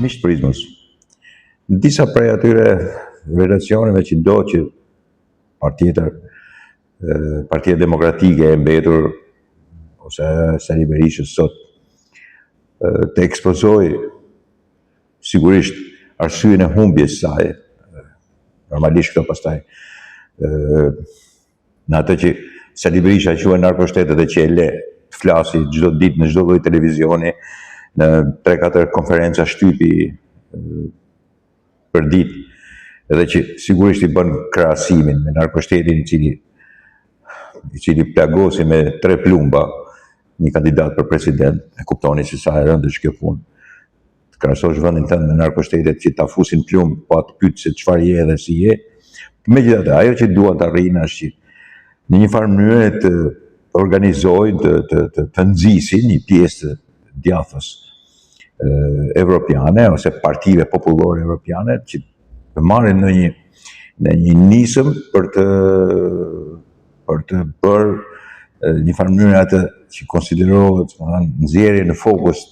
Miqtë Prizmës, në disa prej atyre relacioneve që do që Partia Demokratike e mbetur, ose Sali Berishës sot, të ekspozoj sigurisht arsyeën e humbjes saj, normalisht këto pastaj, në atë që Sali Berisha quhen narkoshtetet e që e le të flasi çdo ditë në çdo lloj televizioni, në 3-4 konferenca shtypi për ditë, edhe që sigurisht i bën krahasimin me narkoshtetin i cili plagosi me 3 plumba një kandidat për president, e kuptoni se sa e rëndë është kjo punë. Të krahasosh vendin tënd me narkoshtetet që ta fusin plumb, pa të pyet se çfarë je dhe si je. Megjithatë, ajo që duan të arrijnë është që në një farë mënyrë të organizojnë, të nxisin një pjesë të djathës evropiane ose partive popullore evropiane që të marrin në një nisëm për të bërë një farë mënyrë atë që konsiderohet nxjerrje në fokus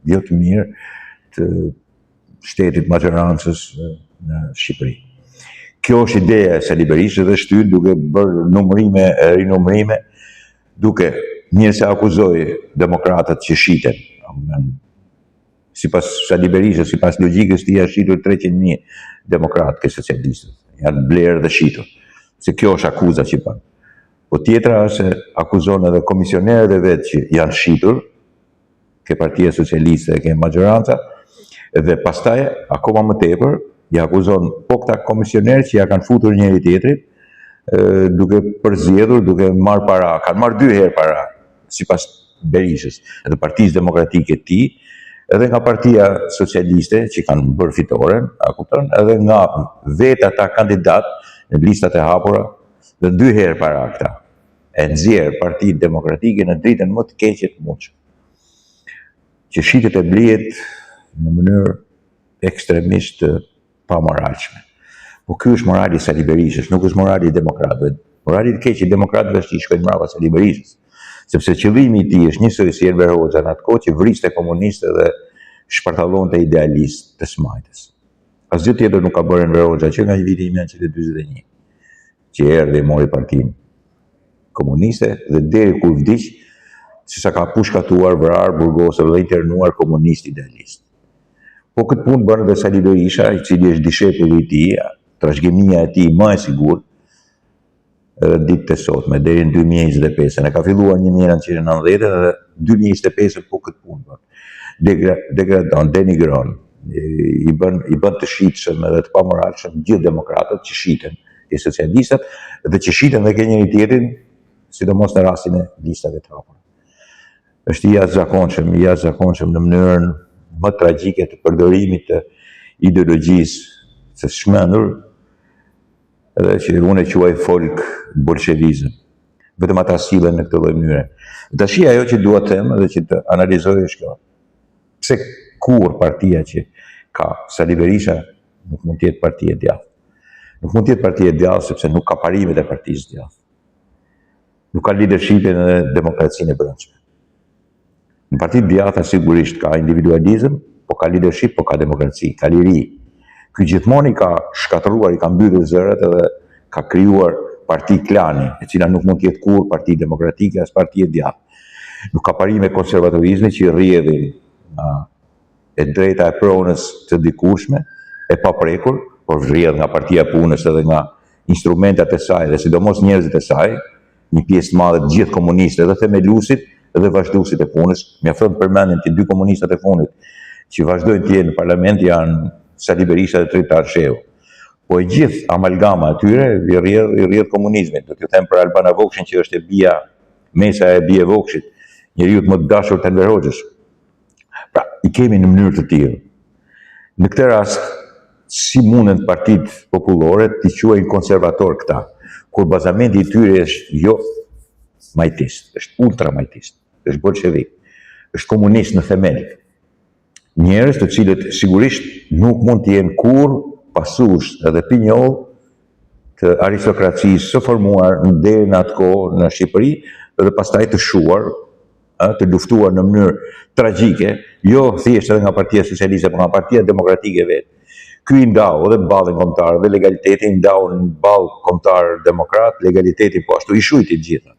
jo të mirë të shtetit majorancës në Shqipëri. Kjo është ideja e Sali Berishës dhe shtyr duke bërë numërime e rinumërime, duke mirë se akuzoi demokratët që shiten. Sipas Sali Berishës, sipas logjikës tij, është shitur 300.000 demokratë ke socialistët, janë blerë dhe shitur. Se kjo është akuza që bën. Po tjetra është se akuzon edhe komisionerët e vetë që janë shitur, ke Partia Socialiste e ke majoranca, dhe pastaj akoma më tepër i akuzon po këta komisionerë që ja kanë futur njëri tjetrit, duke përzgjedhur, duke marrë para, kanë marrë 2 herë para, sipas Berishës, edhe Partisë Demokratike të tij, edhe nga Partia Socialiste që kanë bërë fitoren, edhe nga vetë ata kandidat në listat e hapura, dhe 2 herë para këta, e nxjerr Partinë Demokratike në dritën më të keqe të mundshme, që shitet e blihet në mënyrë ekstremisht të pamoralshme. Po ky është morali i Sali Berishës, nuk është morali i demokratëve. Morali i keq i demokratëve është që i shkojnë mbrapa Sali Berishës, sepse qëllimi i tij është njësoj si Enver Hoxha në atë kohë që vriste komunistë dhe shpartallonte idealistë të smajtës. Asgjë tjetër nuk ka bërë Enver Hoxha që nga viti 1941, që erdhi e mori partinë komuniste dhe deri kur vdiq, se sa ka pushkatuar, vrarë, burgosur dhe internuar komunistë idealistë. Po këtë punë bën edhe Sali Berisha, i cili është dishepulli i tij, trashëgimia e tij më e sigurt, edhe ditët e sotme, deri në 2025, e ka filluar 1990 dhe 2025 po këtë punë bën. Degradon, denigron, i bën të shitshëm edhe të pamoralshëm gjithë demokratët që shiten, ke socialistët dhe që shiten dhe ke njëri tjetrin, sidomos në rastin e listave të hapura. Është i jashtëzakonshëm në mënyrën më tragjike të përdorimit të ideologjisë së shmendur, edhe që unë e quaj folk bolshevizëm. Vetëm ata sillen në këtë lloj mënyre. Tash ajo që dua të them dhe që të analizoj është kjo. Pse kur partia që ka Sali Berisha nuk mund të jetë parti e djathtë? Nuk mund të jetë parti e djathtë sepse nuk ka parimet e partisë djathtë. Nuk ka leadershipin e demokracinë e brendshme. Në partitë djathta sigurisht ka individualizëm, po ka leadership, po ka demokraci, ka liri. Ky gjithmonë i ka shkatëruar, i ka mbyllur zërat edhe ka krijuar parti klani, e cila nuk mund të jetë kurrë parti demokratike as parti e djathtë. Nuk ka parime konservatorizmi që rrjedhin nga e drejta e pronës të dikushme, e paprekur, por rrjedh nga Partia e Punës edhe nga instrumentat e saj dhe sidomos njerëzit e saj, një pjesë të madhe të gjithë komunistëve dhe themeluesit dhe vazhduesit e punës. Mjafton të përmendim që 2 komunistat e fundit që vazhdojnë të jenë në parlament janë Sali Berisha dhe Tritar Shehu. Po e gjithë amalgama atyre i rrjedh komunizmin. Do t'ju them për Albana Vokshin që është e bija, Mesa e bie Vokshit, njeriu më të dashur të Enver Hoxhës. Pra, i kemi në mënyrë të tillë. Në këtë rast, si mundën partitë popullore të quajnë konservator këta, kur bazamenti i tyre është jo majtist, është ultramajtist, është bolshevik, është komunist në themel. Njerëz të cilët sigurisht nuk mund të jenë kurrë pasues edhe pinjoll të aristokracisë së formuar deri në atë kohë në Shqipëri dhe pastaj të shuar të luftuar në mënyrë tragjike, jo thjesht edhe nga Partia Socialiste, por nga Partia Demokratike vetë. Ky i ndau edhe ballin kombëtar dhe legaliteti i ndau në ball kombëtar demokrat, legaliteti po ashtu i shujti të gjitha.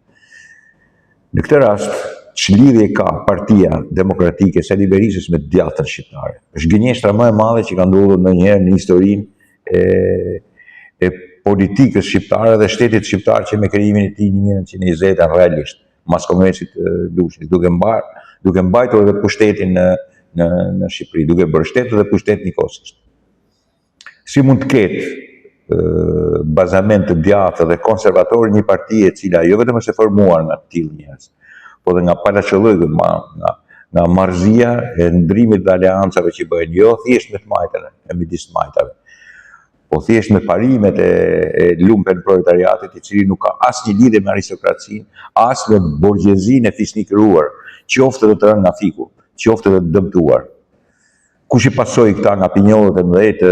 Në këtë rast, ç'lidhje ka Partia Demokratike Sali Berishës me djathtën shqiptare? Është gënjeshtra më e madhe që ka ndodhur ndonjëherë në historinë e politikës shqiptare dhe shtetit shqiptar që me krijimin e tij në 1920 realisht, mas Kongresit të Lushit, duke mbajtur edhe pushtetin në Shqipëri, duke bërë shtet dhe pushtet nikosisht. Si mund të ketë bazament të djathtë dhe konservator një parti e cila jo vetëm është e formuar nga të tillë njerëz, por dhe nga palaçollëgët, nga marrëzia e ndrimit dhe aleancave që bëhen, jo thjesht me të majtën e midis të majtave, po thjesht me parimet e lumpen proletariatit, i cili nuk ka asnjë lidhje me aristokracinë, as me borgjezinë e fisnikëruar, qoftë edhe të rënë nga fiku, qoftë edhe të dëmtuar. Kush i pasoi këta nga pinjollët e mëdhej të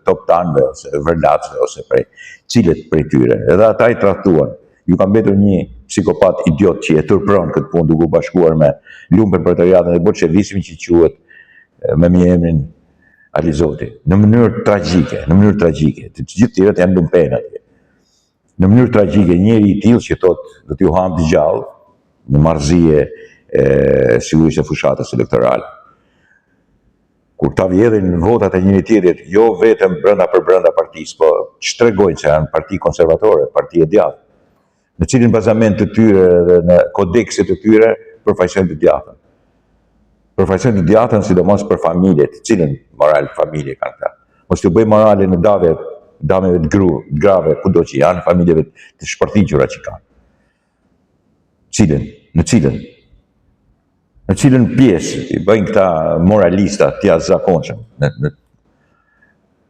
top tanëve ose vërlacëve ose prej cilët prej tyre. Edhe ata i trahtuan. Ju ka mbetur një psikopat idiot që e turpron këtë punë duke u bashkuar me lumpen proletariatin dhe bolshevismin që quhet me emrin Alizoti. Në mënyrë tragjike. Të gjithë tjerët janë lumpen atje. Në mënyrë tragjike, njeri i tillë që thotë do t'ju ham të gjallë, në marrëzie sigurisht e fushatës elektorale. Kur ta vjedhin votat e njëri tjetrit, jo vetëm brenda partisë, po shtregojnë se janë parti konservatore, parti e djathtë, në cilin bazament të tyre dhe në kodekset të tyre përfaqësojnë të djathtën. Përfaqësojnë të djathtën sidomos për familjet, cilën moral familje kanë këta. Mos t'u bëj morale në dameve të grave, kudo që janë, familjeve të shpërthiqura që kanë. Në cilën pjesë i bëjnë këta moralista të jashtëzakonshëm.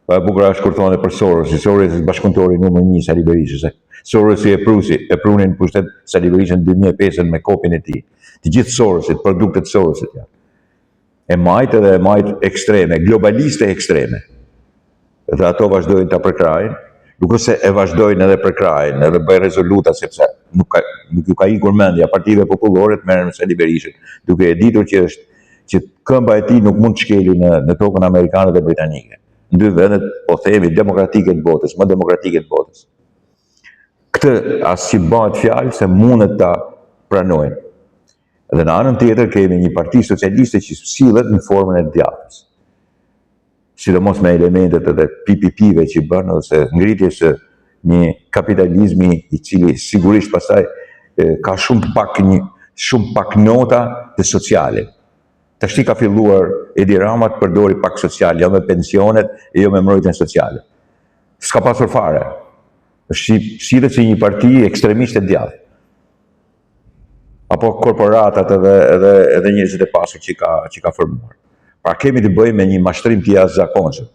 Pa e bukur është kur thonë për Soros, Soros është bashkëpunëtori numër 1 Sali Berishës. Soros e prunin pushtet Sali Berishën në 2005 me kopjen e tij. Të gjithë Sorosit, produktet Sorosit janë. E majtë edhe e majtë ekstreme, globaliste ekstreme. Dhe ato vazhdojnë ta përkrajnë, nuk ose e vazhdojnë edhe përkrajnë, edhe bëjnë rezoluta sepse nuk ju ka ikur mendja partive popullore të merren me Sali Berishën, duke e ditur që këmba e tij nuk mund të shkeli në tokën amerikane dhe britanike. Në dy vendet, po themi, demokratike të botës, më demokratike të botës. Këtë as që bëhet fjalë se mundet ta pranojnë. Dhe në anën tjetër kemi një parti socialiste që sillet në formën e djathtës. Sidomos me elementet edhe PPP-ve që bën ose ngritjes së një kapitalizmi i cili sigurisht pastaj ka shumë pak nota të sociale. Tashti ka filluar Edi Rama të përdori pak social, jo me pensionet e jo me mbrojtjen sociale. S'ka pasur fare. Sillet si një parti ekstremisht e djathtë. Apo korporatat edhe njerëzit e pasur që ka formuar. Pra kemi të bëjmë me një mashtrim të jashtëzakonshëm.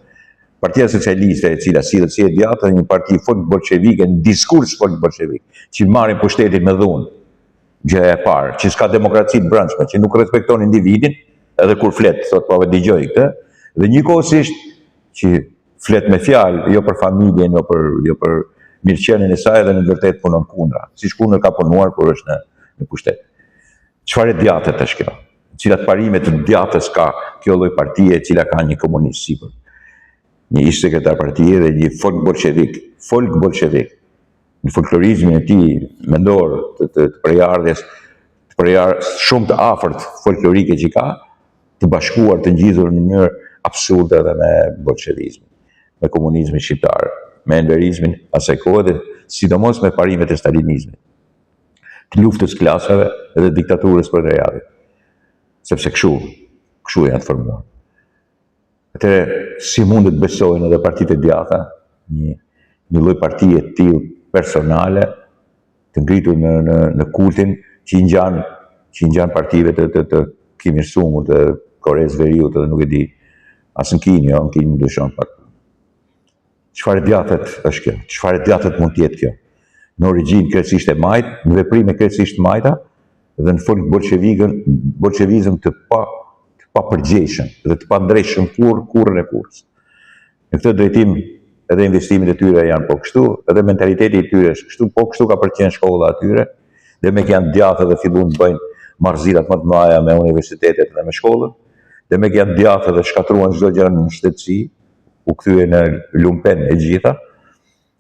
Partia Socialiste e cila sillet si e djathtë është një parti folk bolshevike, në diskurs folk bolshevik, që marrin pushtetin me dhunë. Gjë e parë, që s'ka demokraci të brendshme, që nuk respekton individin, edhe kur flet, thotë po dëgjoj këtë, dhe njëkohësisht që flet me fjalë, jo për familjen, jo për mirëqenien e saj, dhe në vërtet punon kundra, siç kundër ka punuar kur është në pushtet. Çfarë djathtë është kjo? Cilat parime të djathtës ka kjo lloj partie e cila ka një komunist sipër. Një ish sekretar partie dhe një folk bolshevik. Në folklorizmin e tij mendor të prejardhjes, shumë të afërt folklorike që ka, të bashkuar, të ngjithur në mënyrë absurde edhe me bolshevizmin, me komunizmin shqiptar, me enverizmin asaj kohe dhe sidomos me parimet e stalinizmit, të luftës klasave dhe diktaturës proletariatit. Sepse kështu janë të formuar. Atëherë, si mundet besojnë edhe partitë e djathta, një lloj partie të tillë personale, të ngritur në kultin që i ngjan partive të Kim Il-sungut, të Koreas Veriut, dhe nuk e di, as në Kinë, jo, në Kinë dyshon pak. Çfarë djathtët është kjo? Çfarë djathtët mund të jetë kjo? Në origjinë krejtësisht e majtë, në veprime krejtësisht majta, dhe në folk bolshevizëm të papërgjegjshëm dhe të pandrejshëm kurrën e kurrës. Në këtë drejtim edhe investimet e tyre janë po kështu, edhe mentaliteti i tyre është kështu, po kështu ka përqenë shkolla atyre, dhe me që janë djathtë dhe fillun të bëjnë marrëzirat më të mëdha me universitetet dhe me shkollën, dhe me janë djathtë dhe shkatruan çdo gjë në shtetësi, u kthyen në lumpen e gjitha,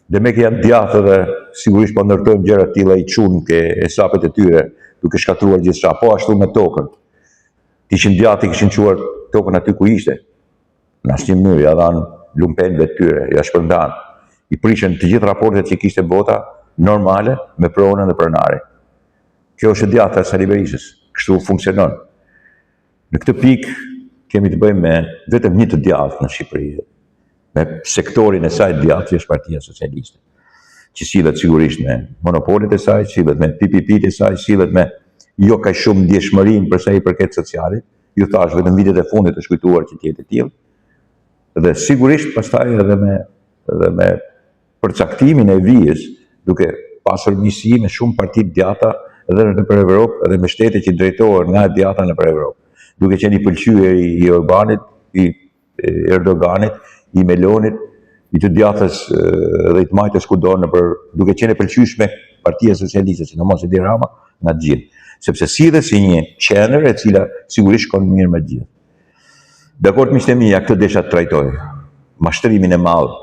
dhe me janë djathtë dhe sigurisht po ndërtojnë gjëra të tilla i çun ke hesapet e tyre, duke shkatruar gjithçka, po ashtu me tokën. Kishin djathtë, kishin çuar tokën aty ku ishte. Në asnjë mënyrë ja dhanë lumpenëve të tyre, ja shpërndan. I prishën të gjithë raportet që kishte bota normale me pronën dhe pronare. Kjo është e djathta e Sali Berishës, kështu funksionon. Në këtë pikë kemi të bëjmë me vetëm një të djathtë në Shqipëri, me sektorin e saj djathtë që është Partia Socialiste, që sillet sigurisht me monopolet e saj, sillet me PPP-t e saj, sillet me jo kaq shumë ndjeshmërinë për sa i përket socialit. Ju thash vetëm vitet e fundit të shkujtuar që tjetë e tillë. Dhe sigurisht pastaj edhe me përcaktimin e vijës, duke pasur njësi me shumë parti djatha edhe nëpër Evropë edhe me shtete që drejtohen nga djatha nëpër Evropë. Duke qenë i pëlqyer i Orbanit, i Erdoganit, i Melonit, i të djathës dhe i të majtës kudo duke qenë e pëlqyeshme Partia Socialiste, sidomos Edi Rama, nga të gjithë. Sepse sillet si një qendër e cila sigurisht shkon mirë me të gjithë. Dakord, miqtë e mi, ja këtë desha të trajtoj. Mashtrimin e madh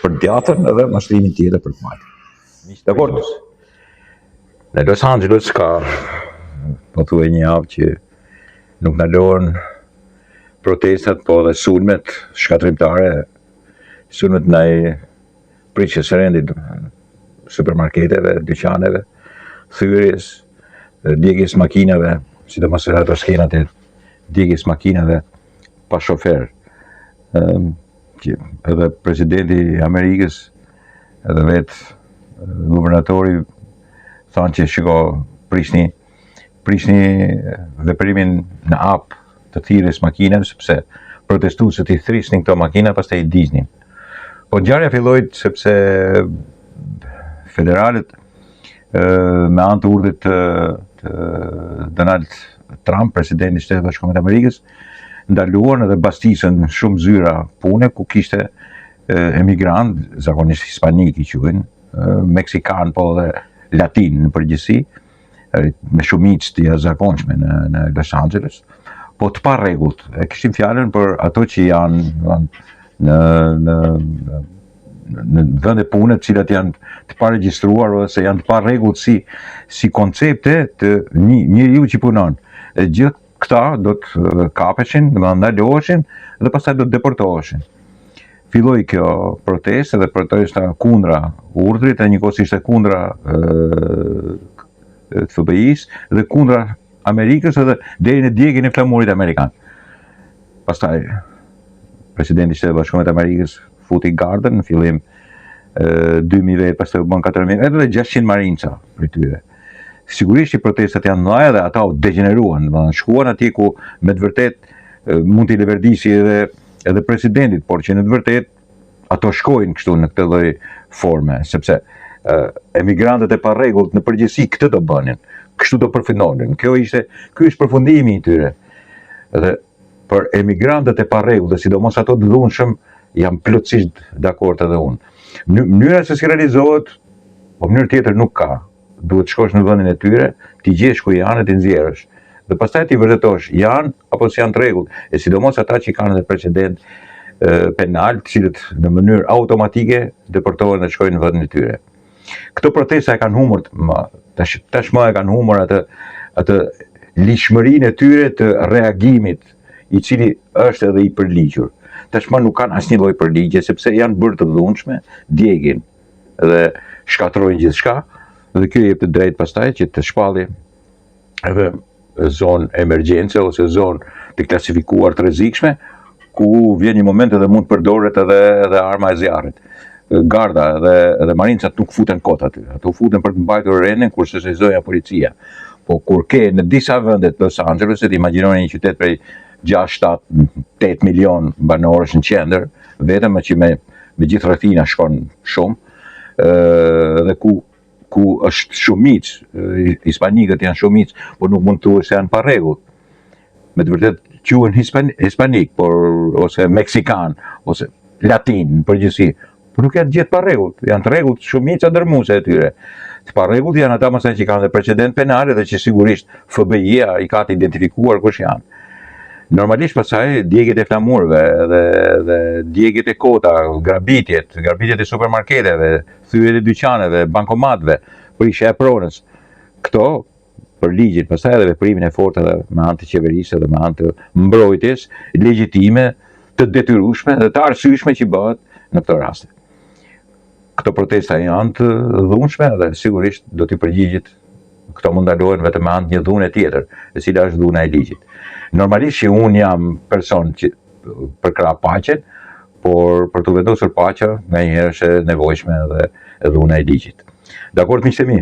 për djathën edhe mashtrimin tjetër për të majtën. Dakord? Në Los Angeles ka pothuaj një javë që nuk ndalohen protestat, po dhe sulmet shkatrimtare, sulmet ndaj pritjes së rendit supermarketeve, dyqaneve, thyrjes, djegjes makinave, sidomos ato skenat e djegjes makinave pa shofer. Edhe presidenti i Amerikës, edhe vetë guvernatori thanë që shiko prishni veprimin në hap të thirrjes makinave, sepse protestuesit i thrisnin këto makina, pastaj i diqnin. Po ngjarja filloi sepse federalet me anë të urdhit të Donald Trump, presidenti i Shtetit Bashkuar të Amerikës, ndaluan edhe bastisën shumë zyra pune ku kishte emigrant, zakonisht hispanik i quhen, meksikan po dhe latin në përgjithësi, me shumicë të jashtëzakonshme në Los Angeles, po të pa rregullt. E kishim fjalën për ato që janë në vende pune të cilat janë të paregjistruar ose janë të pa rregullt si koncepte të njeriu që punon. E gjithë këta do të kapeshin, do të ndaloheshin dhe pastaj do të deportoheshin. Filloi kjo protestë dhe protesta kundra urdhrit, e njëkohësisht e kundra FBI-s dhe kundra Amerikës edhe deri në djegjen e flamurit amerikan. Pastaj presidenti i Shtetit Bashkuar të Amerikës futi gardën në fillim 2000 vetë, pastaj u bën 4000, edhe 600 marinca për tyre. Sigurisht që protestat janë mëdha dhe ata u degeneruan, shkuan atje ku me të vërtet mund t'i leverdisi edhe presidentit, por që në të vërtet ato shkojnë kështu në këtë lloj forme, sepse emigrantët e pa rregullt në përgjithësi këtë do bënin, kështu do përfundonin. Ky është përfundimi i tyre. Dhe për emigrantët e pa rregullt, dhe sidomos ato të dhunshëm, jam plotësisht dakord edhe unë. Mënyra se si realizohet, po mënyrë tjetër nuk ka. Duhet të shkosh në vendin e tyre, t'i gjesh ku janë, t'i nxjerrësh. Dhe pastaj ti vërtetosh, janë apo s'janë të rregullt, e sidomos ata që kanë edhe precedent penal, të cilët në mënyrë automatike deportohen dhe shkojnë në vendin e tyre. Këto protesta e kanë humor, tashmë e kanë humor atë lishmërinë e tyre të reagimit, i cili është edhe i përligjur. Tashmë nuk kanë asnjë lloj përligje, sepse janë bërë të dhunshme, djegin dhe shkatrojnë gjithçka, dhe kjo jep të drejtë pastaj që të shpalli edhe zonë emergjence ose zonë të klasifikuar të rrezikshme, ku vjen një moment edhe mund përdoret edhe arma e zjarrit. Garda dhe marincat nuk futen kot aty. Ato futen për të mbajtur rendin kur sezonja policia. Po kur ke në disa vende të Los Angelesit, imagjinoni një qytet prej 6-7-8 milion banorësh në qendër, vetëm që me gjithë rrethina shkon shumë, dhe ku është shumicë, hispanikët janë shumicë, por nuk mund të thuhet se janë pa rregull. Me të vërtet quhen hispanik, ose meksikan, ose latin në përgjithësi, por nuk janë gjithë pa rregull, janë të rregullt shumica dërmuese e tyre. të parregull janë ata mësën që kanë dhe precedent penale dhe që sigurisht FBI-a i ka të identifikuar kush janë. Normalisht pasaj djegjet e flamurve dhe djegjet e kota, grabitjet e supermarketeve, thyjet e dyqaneve, bankomatve, prishja e pronës. Këto, për ligjin pasaj edhe veprimin e fortë edhe me anë të qeverisë dhe me anë të mbrojtjes legjitime, të detyrueshme dhe të arsyeshme që bëhet në këto raste. Këto protesta janë të dhunshme dhe sigurisht do t'i përgjigjet. Këto mund ndalohen vetëm me anë një dhune tjetër, e cila është dhuna e ligjit. Normalisht që unë jam person që përkrah paqen, por për të vendosur paqja, nga njëherë është e nevojshme edhe dhuna e ligjit. Dakord, miqtë e mi?